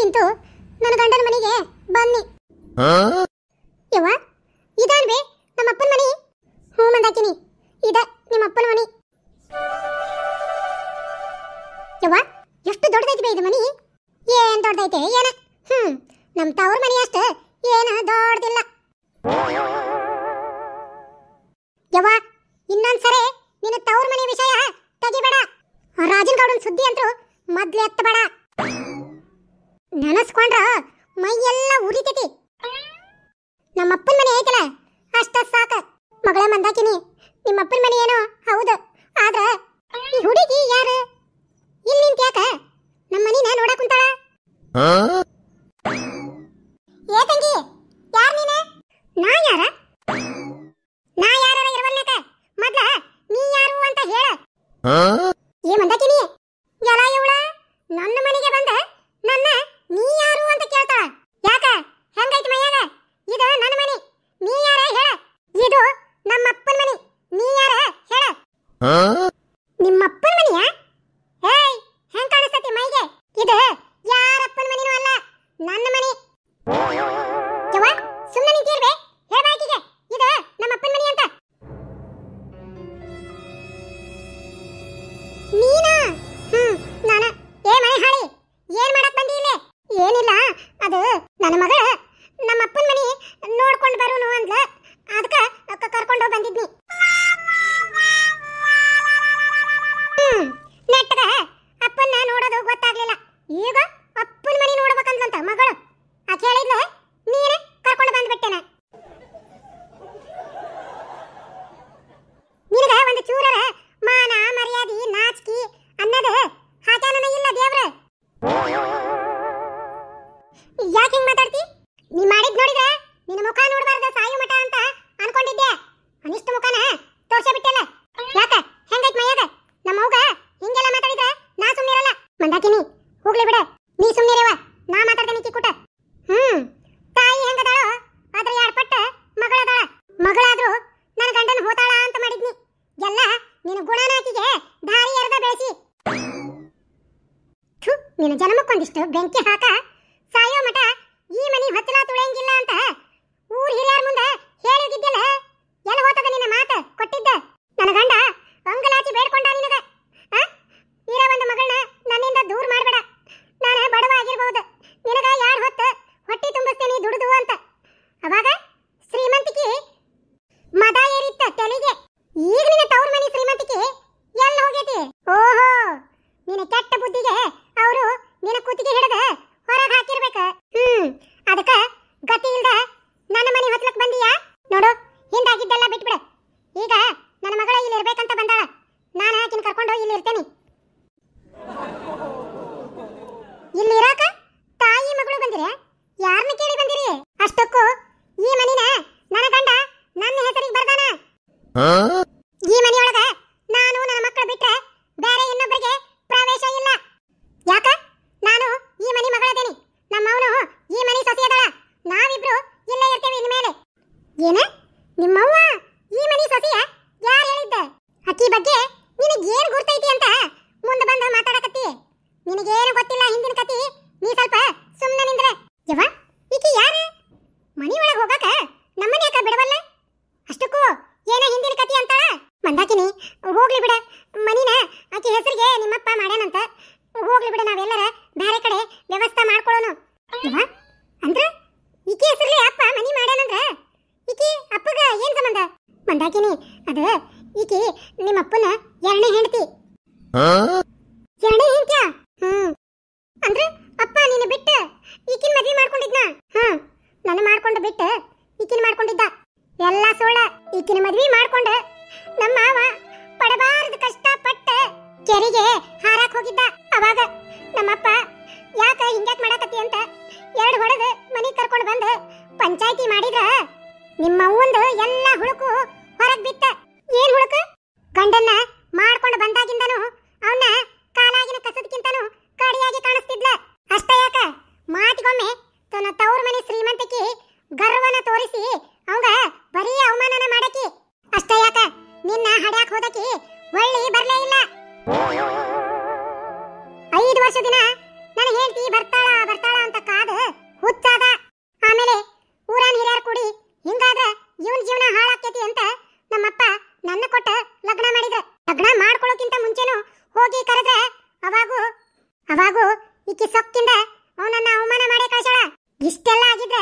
ನಿಂತು ನನ್ನ ಗಂಡನ ಮನೆಗೆ ಬನ್ನಿ. ಯವ್ವ ಇದಾನ್ ಬೇ ನಮ್ಮಪ್ಪನ ಮನಿ? ಹ್ಞೂ ಮಂದಾಕಿನಿ, ಇದ ನಿಮ್ಮಪ್ಪನ ಮನಿ. ಯವ್ವ ಎಷ್ಟು ದೊಡ್ಡದೈತಿ ಬೇ ಇದು ಮನಿ? ಏನ್ ದೊಡ್ಡದೈತೆ ಏನ? ನಮ್ಮ ತವ್ರ ಮನಿ ಅಷ್ಟ ಏನ ದೊಡ್ಡದಿಲ್ಲ. ಯವ್ವ ಇನ್ನೊಂದ್ಸರಿ ನಿನ್ನ ತವ್ರ ಮನಿ ವಿಷಯ ತೆಗಿಬೇಡ. ರಾಜನ್ ಗೌಡನ್ ಸುದ್ದಿ ಅಂತೂ ಮೊದ್ಲು ಎತ್ತಬೇಡ. ನೆನಸ್ಕೊಂಡ್ರ ಮೈಯೆಲ್ಲ ಉರಿತೈತಿ. ನಮ್ಮಪ್ಪನ ಮನೆ ಐತಲ್ಲ ಅಷ್ಟ ಸಾಕ. ಮಗಳ ಮಂದಾಕಿನಿ, ನಿಮ್ಮಪ್ಪನ ಮನೆ ಏನೋ ಹೌದು, ಆದ್ರ ಈ ಹುಡುಗಿ ಯಾರು? ಇಲ್ಲಿ ನಿಂತ ಯಾಕ ನಮ್ಮ ಮನಿನ ನೋಡಕ್ ಕುಂತಾಳ? ಏ ತಂಗಿ, ಯಾರ ನೀನ? ನಾ ಯಾರ? ನಾ ಯಾರ ಇರವಲ್ನಕ ಮೊದ್ಲ ನೀ ಯಾರು ಅಂತ ಹೇಳ. ಏ ಮಂದಾಕಿನಿ, ಎಲ್ಲ ಇವಳ ನನ್ನ ಮನೆಗೆ ಬಂದ ನನ್ನ ನೀ ಯಾರು ಅಂತ ಕೇಳ್ತಾಳ. ಯಾಕ ಹೆಂಗೈತಿ ಮೈಯಾಗ? ಇದು ನನ್ನ ಮನಿ, ನೀ ಯಾರ ಹೇಳ? ಇದು ನಮ್ಮಪ್ಪನ ಮನಿ, ನೀ ಯಾರ ಹೇಳ? ನಿಮ್ಮಪ್ಪನ ಮನಿಯಾ? ಏಯ್ ಹೆಂಗ್ ಕಾಣಿಸ್ತತಿ ಮೈಗೆ? ಇದು ಯಾರಪ್ಪನ ಮನಿನೂ ಅಲ್ಲ, ನನ್ನ ಮನಿ. ಯವ್ವ ಸುಮ್ಮನೆ ನಿಂತಿರ್ಬೇ, ಹೇಳ್ಬಾಕಿಗೆ ಇದು ನಮ್ಮಪ್ಪನ ಮನಿ ಅಂತ. ನೀನಾ? ನಾನ. ಏ ಮನೆ ಹಾಳಿ, ಏನ್ ಮಾಡಕ್ ಬಂದಿ ಇಲ್ಲಿ? ಏನಿಲ್ಲ, ಅದು ನನ್ನ ಮಗಳ ನಮ್ಮಪ್ಪನ ಮನಿ ನೋಡ್ಕೊಂಡು ಬರೋನು ಅಂದ್ಲ, ಅದಕ್ಕ ಕರ್ಕೊಂಡು ಬಂದಿದ್ನಿ. ನೆಟ್ಟಗ ಅಪ್ಪನ್ನ ನೋಡೋದು ಗೊತ್ತಾಗ್ಲಿಲ್ಲ. ಈಗ ಅಪ್ಪನ ಮನಿ ನೋಡ್ಬೇಕಂತ ಮಗಳು ಆಕೆ ಹೇಳಿದ್ಲ, ನೀನೇ ಕರ್ಕೊಂಡು ಬಂದ್ಬಿಟ್ಟೆನ. ನಿನಗ ಒಂದು ಚೂರರ ಮಾನ ಮರ್ಯಾದಿ ನಾಚಿಕೆ ಅನ್ನೋದು ಹಾಕ್ಯಾನ ಇಲ್ಲ ದೇವ್ರ. ಯಾಕೆ ಹಿಂಗ್ ಮಾತಾಡ್ತಿ? ನೀ ಮಾಡಿದ್ ನೋಡಿದ್ರೆ ನಿನ್ನ ಮುಖ ನೋಡಬಾರ್ದ ಸಾಯು ಮಠ ಅಂತ ಅನ್ಕೊಂಡಿದ್ದೆ. ಅನಿಷ್ಟ ಮುಖನ ತೋರ್ಸ ಬಿಟ್ಟೆಲ್ಲ. ಯಾಕ ಹೆಂಗೈತ್ ಮೈಯಾಗ? ನಮ್ಮ ಅವ್ಗ ಹಿಂಗೆಲ್ಲ ಮಾತಾಡಿದ್ರೆ ನಾ ಸುಮ್ಮನಿರಲ್ಲ. ಮಂದಾಕಿನಿ ಹೋಗ್ಲಿ ಬಿಡ, ನೀ ಸುಮ್ಮನಿರವ, ನಾ ಮಾತಾಡ್ತೇನೆ ಕಿಕ್ಕುಟ. ತಾಯಿ ಹೆಂಗದಾಳೋ ಅದ್ರ ಎರಡ್ಪಟ್ಟ ಮಗಳದಾಳ. ಮಗಳಾದ್ರೂ ನನ್ನ ಗಂಡನ ಹೋತಾಳ ಅಂತ ಮಾಡಿದ್ನಿ. ಎಲ್ಲ ನಿನ್ನ ಗುಣನಾಕಿಗೆ ದಾರಿ ಎರೆದ ಬೆಳೆಸಿ. ನಿನ್ನ ಜನ್ಮಕ್ಕೊಂದಿಷ್ಟು ಬೆಂಕಿ ಹಾಕ. ಸಾಯೋ ಮಠ ಈ ಮನಿ ಹೊತ್ತಲ ತುಳಿಯಂಗಿಲ್ಲ ಅಂತ ಊರ್ ಹಿರಿಯರ ಮುಂದೆ ಹೇಳಿದ್ದಿದ್ದಲ್ಲ. ಎಲ್ಲ ಹೋತದ ನಿನ್ನ ಮಾತು ಕೊಟ್ಟಿದ್ದ? ನನ್ನ ಗಂಡ ಅಂಗಲಾಚಿ ಬೇಡ್ಕೊಂಡ ನಿನಗ. ಇರೋ ಒಂದು ಮಗಳನ್ನ ನನ್ನಿಂದ ದೂರ ಮಾಡಬೇಡ. ನಾನು ಬಡವ ಆಗಿರ್ಬಹುದು, ನಿನಗ ಯಾರು ಹೊತ್ತು ಹೊಟ್ಟಿ ತುಂಬಿಸ್ತೇನೆ ದುಡಿದು ಅಂತ. ಅವಾಗ ಶ್ರೀಮಂತಿಕೆ ಮದ ಏರಿತ್ತ ತೆಲಿಗೆ. ಈಗ ನಿನ್ನ ತವ್ರ ಮನಿ ಶ್ರೀಮಂತಿಕೆ ಎಲ್ಲ ಹೋಗೈತಿ. ಓಹೋ, ನಿನ್ನ ಕೆಟ್ಟ ಬುದ್ಧಿಗೆ ಅವರು ನಿನ್ನ ಕುತ್ತಿಗೆ ಹಿಡಿದ ಹೊರಗೆ ಹಾಕಿರ್ಬೇಕ. ಅದಕ್ಕ ಗತಿ ಇಲ್ದ ನನ್ನ ಮನಿ ಹೊತ್ಲಕ್ ಬಂದಿಯಾ ನೋಡು. ಹಿಂದಾಗಿದ್ದೆಲ್ಲ ಬಿಟ್ಬಿಡ. ಈಗ ನನ್ನ ಮಗಳ ಇಲ್ಲಿ ಇರ್ಬೇಕಂತ ಬಂದಾಳ, ನಾನು ಆಕಿನ ಕರ್ಕೊಂಡು ಇಲ್ಲಿ ಇರ್ತೇನೆ. ಇಲ್ಲಿ ಇರಾಕ ತಾಯಿ ಮಗಳು ಬಂದಿರಿ? ಯಾರನ್ನ ಕೇಳಿ ಬಂದಿರಿ? ಅಷ್ಟಕ್ಕೂ ಈ ಮನಿನ ನನ್ನ ಗಂಡ ನನ್ನ ಹೆಸರಿಗೆ ಬರ್ದಾನ. ಈ ಮನಿಯೊಳಗ ನಾನು ನನ್ನ ಮಕ್ಕಳು ಬಿಟ್ರೆ ಬೇರೆ ಇನ್ನೊಬ್ಬರಿಗೆ ಪ್ರವೇಶ ಇಲ್ಲ. ಯಾಕ? ನಾನು ಈ ಮನಿ ಮಗಳದೇನಿ, ನಮ್ಮವನು ಈ ಮನಿ ಸೊಸೆಯದಳ. ನಾವಿಬ್ರು ಇಲ್ಲೇ ಇರ್ತೇವೆ ಇನ್ಮೇಲೆ. ಏನ? ನಿಮ್ಮವ್ವ ಈ ಮನಿ ಸೊಸೆಯ? ಯಾರು ಹೇಳಿದ್ದ? ಅಕ್ಕಿ ಬಗ್ಗೆ ನಿನಗೇನು ಗುರ್ತೈತಿ ಅಂತ ಮುಂದೆ ಬಂದು ಮಾತಾಡಕತ್ತಿ. ನಿನಗೇನು ಗೊತ್ತಿಲ್ಲ ಹಿಂದಿನ ಕತಿ. ನೀ ಸ್ವಲ್ಪ ಸುಮ್ಮನೆ ನಿಂದ್ರೆ. ಯವ್ವ ಈಕಿ ಯಾರು? ಮನಿ ಒಳಗೆ ಹೋಗಾಕ ನಮ್ಮನೆ ಯಾಕ ಬಿಡವಲ್ಲ? ಅಷ್ಟಕ್ಕೂ ಏನ ಹಿಂದಿನ ಕತಿ ಅಂತಾಳ? ಮಂದಾಕಿನಿ ಹೋಗ್ಲಿ ಬಿಡ, ಮನಿನ ಆಕಿ ಹೆಸರಿಗೆ ನಿಮ್ಮಪ್ಪ ಮಾಡ್ಯಾನಂತ. ಹೋಗ್ಲಿ ಬಿಡ, ನಾವೆಲ್ಲರ ಬೇರೆ ಕಡೆ ವ್ಯವಸ್ಥೆ ಮಾಡ್ಕೊಳ್ಳೋನು. ಯವ್ವ ಅಂದ್ರ ಈಕಿ ಹೆಸರಲ್ಲಿ ಅಪ್ಪ ಮನಿ ಮಾಡ್ಯಾನಂದ್ರ ಈಕಿ ಅಪ್ಪಗ ಏನ್ ಸಂಬಂಧ? ಮಂದಾಕಿನಿ ಅದು ಈಕಿ ನಿಮ್ಮಪ್ಪನ ಎರಡನೇ ಹೆಂಡತಿ. ಎರಡನೇ ಹೆಂಡತಿಯ? ಅಂದ್ರ ಅಪ್ಪ ನೀನು ಬಿಟ್ಟು ಈಕಿನ ಮದ್ವೆ ಮಾಡ್ಕೊಂಡಿದ್ನ? ನನ್ನ ಮಾಡ್ಕೊಂಡು ಬಿಟ್ಟು ಈಕಿನ ಮಾಡ್ಕೊಂಡಿದ್ದ. ಎಲ್ಲ ಸೋಳ. ಈಕಿನ ಮದ್ವೆ ಮಾಡ್ಕೊಂಡ ನಮ್ಮ ಮಾವ ಪಡಬಾರದು ಕಷ್ಟಪಟ್ಟ ಕೆರೆಗೆ ಹಾರಾಕ್ ಹೋಗಿದ್ದ. ಅವಾಗ ನಮ್ಮಪ್ಪ ಯಾಕ ಹಿಂಗ್ಯಾಕ್ ಮಾಡಾಕತ್ತಿ ಅಂತ ಎರಡು ಹೊಡೆದು ಮನಿ ಕರ್ಕೊಂಡು ಬಂದು ಪಂಚಾಯ್ತಿ ಮಾಡಿದ್ರ ನಿಮ್ಮ ಅವ್ವಂದು ಎಲ್ಲ ಹುಳುಕು ಹೊರಗ್ ಬಿತ್ತ. ಏನ್ ಹುಳುಕು? ಗಂಡನ್ನ ಮಾಡ್ಕೊಂಡು ಬಂದಾಗಿಂದನು ಅವನ್ನ ಕಾಲಾಗಿನ ಕಸದಕ್ಕಿಂತನೂ ಕಡಿಯಾಗಿ ಕಾಣಿಸ್ತಿದ್ಲ. ಅಷ್ಟ ಯಾಕ ಮಾತಿಗೊಮ್ಮೆ ತನ್ನ ತವ್ರ ಮನಿ ಶ್ರೀಮಂತಿಕೆ ಗರ್ವನ ತೋರಿಸಿ ಅವಂಗ ಬರೀ ಅವಮಾನನ ಮಾಡಕಿ. ಅಷ್ಟ ಯಾಕ ನಿನ್ನ ಹಡ್ಯಾಕ್ ಹೋದಕಿ ಒಳ್ಳಿ ಬರ್ಲೇ ಇಲ್ಲ. 5 ವರ್ಷ ದಿನ ನನ್ನ ಹೆಂಡತಿ ಬರ್ತಾಳ ಬರ್ತಾಳ ಅಂತ ಹುಚ್ಚಾದ. ಆಮೇಲೆ ಊರಾನ್ ಹಿರಿಯರು ಕೂಡಿ ಹಿಂಗಾದ್ರ ಇವನ್ ಜೀವನ ಹಾಳಾಕೈತಿ ಅಂತ ನಮ್ಮಪ್ಪ ನನ್ನ ಕೊಟ್ಟ ಲಗ್ನ ಮಾಡಿದ್ರ. ಲಗ್ನ ಮಾಡ್ಕೊಳ್ಳೋಕ್ಕಿಂತ ಮುಂಚೆನೂ ಹೋಗಿ ಕರೆದ್ರೆ ಅವಾಗೂ ಈಕಿ ಸೊಕ್ಕಿಂದ ಅವನನ್ನ ಅವಮಾನ ಮಾಡೇ ಕಳ್ಸಾಳ. ಇಷ್ಟೆಲ್ಲ ಆಗಿದ್ರೆ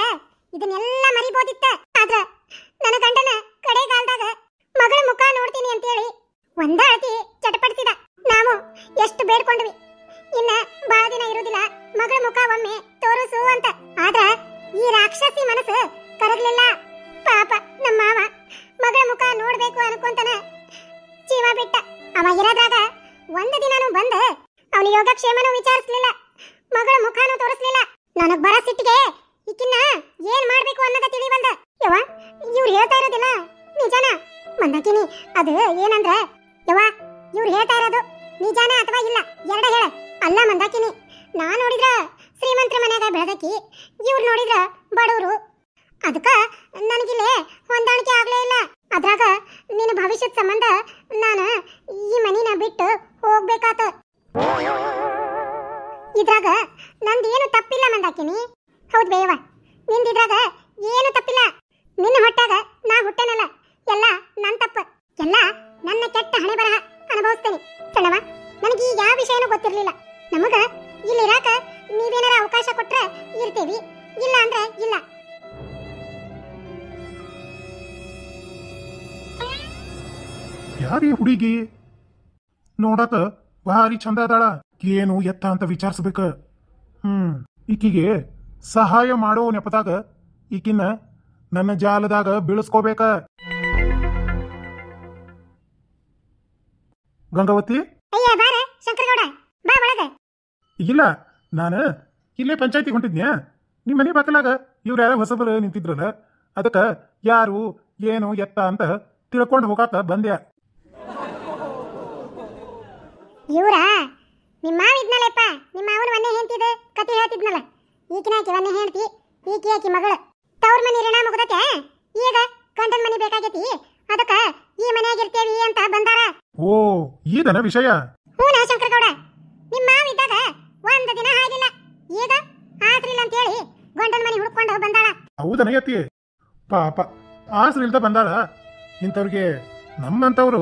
ಇದನ್ನೆಲ್ಲ ಮರಿಬೋದಿತ್ತ. ಆದ್ರ ನನ್ನ ಗಂಡನ ಕಡೆಗಾಲದಾಗ ಮಗಳ ಮುಖ ನೋಡ್ತೀನಿ ಅಂತೇಳಿ ಒಂದಾಳತಿ ಚಟಪಡಿಸಿದ. ನಾವು ಎಷ್ಟು ಬೇಡ್ಕೊಂಡ್ವಿ, ಇನ್ನ ಬಾಳ ದಿನ ಇರುವುದಿಲ್ಲ, ಮಗಳ ಮುಖ ಒಮ್ಮೆ ತೋರಿಸು ಅಂತ. ಆದ್ರ ಈ ರಾಕ್ಷಸಿ ಮನಸ್ಸು ಕರಗ್ಲಿಲ್ಲ. ಪಾಪ ನಮ್ಮ ಮಾವ ಮಗಳ ಮುಖ ನೋಡ್ಬೇಕು ಅನ್ಕೊಂತಾನ ಜೀವ ಬಿಟ್ಟ. ಅವ ಇರೋದ್ರಾಗ ಒಂದು ದಿನಾನು ಬಂದ ಅವನ ಯೋಗಕ್ಷೇಮನೂ ವಿಚಾರಿಸ್ಲಿಲ್ಲ, ಮಗಳ ಮುಖನೂ ತೋರಿಸ್ಲಿಲ್ಲ. ನನಗ್ ಬರ ಸಿಟ್ಟಿಗೆ ಈಕಿನ್ನ ಏನ್ ಮಾಡ್ಬೇಕು ಅನ್ನೋದ ತಿಳಿ ಬಂದ. ಯವ್ವ, ಇವ್ರು ಹೇಳ್ತಾ ಇರೋದಿಲ್ಲ ನಿಜಾನ ಮಂದಾಕಿನಿ? ಅದು ಏನಂದ್ರ ಯವ್ವ, ಇವ್ರು ಹೇಳ್ತಾ ಇರೋದು ನಿಜಾನ ಅಥವಾ ಇಲ್ಲ ಎರಡ ಹೇಳ. ಅಲ್ಲ ಮಂದಾಕಿನಿ, ನಾ ನೋಡಿದ್ರ ಶ್ರೀಮಂತರ ಮನ್ಯಾಗ ಬೆಳೆದಕಿ, ಇವ್ರು ನೋಡಿದ್ರ ಬಡವರು. ಅದಕ್ಕ ನನಗಿಲ್ಲೇ ಹೊಂದಾಣಿಕೆ ಆಗ್ಲೇ ಇಲ್ಲ. ಅದ್ರಾಗ ನಿನ್ನ ಭವಿಷ್ಯದ ಸಂಬಂಧ ನಾನು ಈ ಮನಿನ ಬಿಟ್ಟು ಹೋಗ್ಬೇಕಾತ. ಇದ್ರಾಗ ನಂದೇನು ತಪ್ಪಿಲ್ಲ ಮಂದಾಕಿನಿ. ಹೌದ್ ಬೇಯವ್ವ, ನಿಂದಿದ್ರಾಗ ಏನು ತಪ್ಪಿಲ್ಲ. ನಿನ್ನ ಹೊಟ್ಟಾಗ ನಾ ಹುಟ್ಟೆನಲ್ಲ, ಎಲ್ಲ ನನ್ನ ತಪ್ಪ, ಎಲ್ಲ ನನ್ನ ಕೆಟ್ಟ ಹಣೆ ಬರಹ ಅನುಭವಿಸ್ತೇನೆ. ಸಣ್ಣವ, ನನಗೆ ಈ ಯಾವ ವಿಷಯನೂ ಗೊತ್ತಿರ್ಲಿಲ್ಲ. ನಮಗ ಇಲ್ಲಿರಾಕ ನೀವೇನಾರ ಅವಕಾಶ ಕೊಟ್ರೆ ಇರ್ತೀವಿ, ಇಲ್ಲ ಅಂದ್ರೆ ಇಲ್ಲ. ಯಾರೀ ಹುಡುಗಿ? ನೋಡಕ ಭಾರಿ ಚಂದ ಅದಾಳ. ಏನು ಎತ್ತ ಅಂತ ವಿಚಾರಿಸ್ಬೇಕ. ಈಕಿಗೆ ಸಹಾಯ ಮಾಡೋ ನೆಪದಾಗ ಈಕಿನ ನನ್ನ ಜಾಲದಾಗ ಬೀಳಿಸ್ಕೋಬೇಕ. ಗಂಗಾವತಿ, ಇಲ್ಲ, ನಾನು ಇಲ್ಲೇ ಪಂಚಾಯತಿ ಹೊಂಟಿದ್ನ್ಯಾ. ನಿಮ್ಮ ಮನೆ ಬಾಕಲಾಗ ಇವ್ರು ಯಾರ ಹೊಸಬರು ನಿಂತಿದ್ರಲ್ಲ, ಅದಕ್ಕ ಯಾರು ಏನು ಎತ್ತ ಅಂತ ತಿಳ್ಕೊಂಡು ಹೋಗಾಕ ಬಂದ್ಯಾ. ಇವ್ರ ನಿಮ್ಮ ಮಾವ ಇದ್ನಲ್ಲಪ್ಪ, ನಿಮ್ಮ ಮಾವನ ವನ್ನೇ ಹೆಂಡ್ತಿದ ಕತೆ ಹೇಳ್ತಿದ್ನಲ್ಲ, ಈಕಿನಾಕಿ ವನ್ನೇ ಹೆಂಡ್ತಿ, ಈಕಿ ಮಗಳು. ತವ್ರ ಮನೆ ಋಣ ಮುಗ್ದತೆ, ಈಗ ಗಂಡನ ಮನೆ ಬೇಕಾಗೈತಿ, ಅದಕ್ಕ ಈ ಮನೆಯಾಗಿರ್ತೇವಿ ಅಂತ ಬಂದಾರ. ಓ, ಈದನ ವಿಷಯ? ಹೂನ ಶಂಕರಗೌಡ, ನಿಮ್ಮ ಮಾವ ಇದ್ದಾಗ ಒಂದ ದಿನ ಆಗಿಲ್ಲ, ಈಗ ಆಸ್ರಿಲ್ಲ ಅಂತ ಹೇಳಿ ಗಂಡನ ಮನೆ ಹುಡ್ಕೊಂಡು ಬಂದಾಳ. ಹೌದನ ಯತಿ? ಪಾಪ ಆಸ್ರಿಲ್ದ ಬಂದಾಳ. ಇಂಥವ್ರಿಗೆ ನಮ್ಮಂತವ್ರು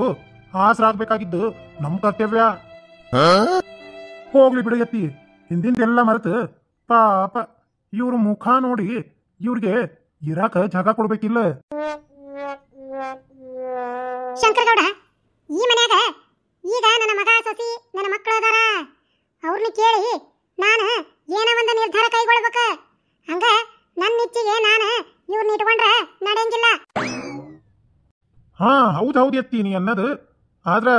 ಆಸರಾಗ್ಬೇಕಾಗಿದ್ದು ನಮ್ ಕರ್ತವ್ಯ. ಹೋಗ್ಲಿ ಬಿಡು ಯತಿ, ಹಿಂದಿಂದೆಲ್ಲ ಮರೆತು ಪಾಪ ಇವ್ರ ಮುಖ ನೋಡಿ ಇವ್ರಿಗೆ ಇರಾಕ ಜಾಗ ಕೊಡ್ಬೇಕಿಲ್ಲ. ಶಂಕರಗೌಡ, ಈ ಮನ್ಯಾಗ ಈಗ ನನ್ನ ಮಗ ಸೊಸಿ ನನ್ನ ಮಕ್ಕಳು ಅದಾರ. ಅವ್ರನ್ನ ಕೇಳಿ ನಾನು ಏನೋ ಒಂದು ನಿರ್ಧಾರ ಕೈಗೊಳ್ಬೇಕ. ಹಂಗ ನನ್ನ ಇಚ್ಛೆಗೆ ನಾನು ಇವ್ರನ್ನ ಇಟ್ಕೊಂಡ್ರೆ ನಡೆಯಂಗಿಲ್ಲ. ಹಾ, ಹೌದೌದು ಎತ್ತಿ ನೀ ಅನ್ನೋದು. ಆದ್ರ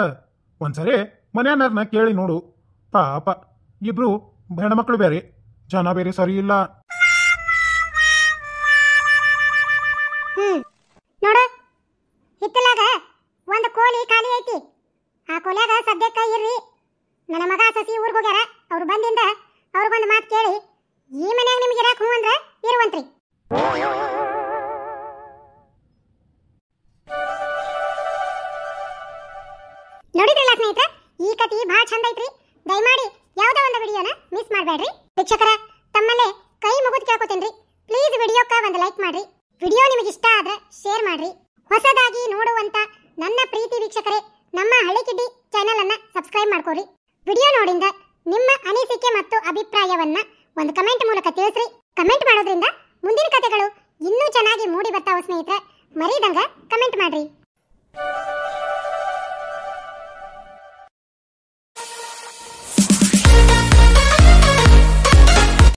ಒಂದ್ಸರಿ ಮನೆಯನ್ನ ಕೇಳಿ ನೋಡು. ಪಾಪ ಇಬ್ರು ಹೆಣ್ಮಕ್ಳು ಬೇರೆ, ಜನ ಬೇರೆ ಸರಿ ಇಲ್ಲ. ನೋಡು, ಹಿತ್ತಲಾಗ ಒಂದು ಕೋಲಿ ಖಾಲಿ ಐತಿ. ಆ ಕೋಲ್ಯಾಗ ಸದ್ಯಕ್ಕ ಇರ್ರಿ. ನನ್ನ ಮಗ ಸಸಿ ಊರಿಗೆ ಹೋಗ್ಯಾರ, ಅವ್ರು ಬಂದಿಂದ ಅವ್ರಿಗೊಂದು ಮಾತು ಕೇಳಿ ಈ ಮನ್ಯಾಗ ನಿಮ್ಗೆ ಇರಾಕ ಹೂ ಅಂದ್ರೆ ಇರುವಂತ್ರಿ. ನೋಡಿದ್ರಲ್ಲ ಸ್ನೇಹಿತರೆ, ಈ ಕತಿ ಬಹಳ ಚಂದ ಐತ್ರಿ. ದಯಮಾಡಿ ಯಾವುದೋ ಒಂದು ವಿಡಿಯೋನ ಮಿಸ್ ಮಾಡಬೇಡ್ರಿ. ವೀಕ್ಷಕರ, ತಮ್ಮಲ್ಲೇ ಕೈ ಮುಗಿದು ಕೇಳ್ಕೊತೇನ್ರಿ, ಪ್ಲೀಸ್ ವಿಡಿಯೋಕ್ಕ ಒಂದು ಲೈಕ್ ಮಾಡ್ರಿ. ವಿಡಿಯೋ ನಿಮಗೆ ಇಷ್ಟ ಆದ್ರೆ ಶೇರ್ ಮಾಡ್ರಿ. ಹೊಸದಾಗಿ ನೋಡುವಂತ ನನ್ನ ಪ್ರೀತಿ ವೀಕ್ಷಕರೇ, ನಮ್ಮ ಹಳ್ಳಿಕಿಡ್ಡಿ ಚಾನೆಲ್ ಅನ್ನ ಸಬ್ಸ್ಕ್ರೈಬ್ ಮಾಡ್ಕೋರಿ. ವಿಡಿಯೋ ನೋಡಿಂದ ನಿಮ್ಮ ಅನಿಸಿಕೆ ಮತ್ತು ಅಭಿಪ್ರಾಯವನ್ನ ಒಂದು ಕಮೆಂಟ್ ಮೂಲಕ ತಿಳಿಸ್ರಿ. ಕಮೆಂಟ್ ಮಾಡೋದ್ರಿಂದ ಮುಂದಿನ ಕಥೆಗಳು ಇನ್ನೂ ಚೆನ್ನಾಗಿ ಮೂಡಿ ಬರ್ತಾವ ಸ್ನೇಹಿತರೆ. ಮರೀದಂಗ ಕಮೆಂಟ್ ಮಾಡ್ರಿ.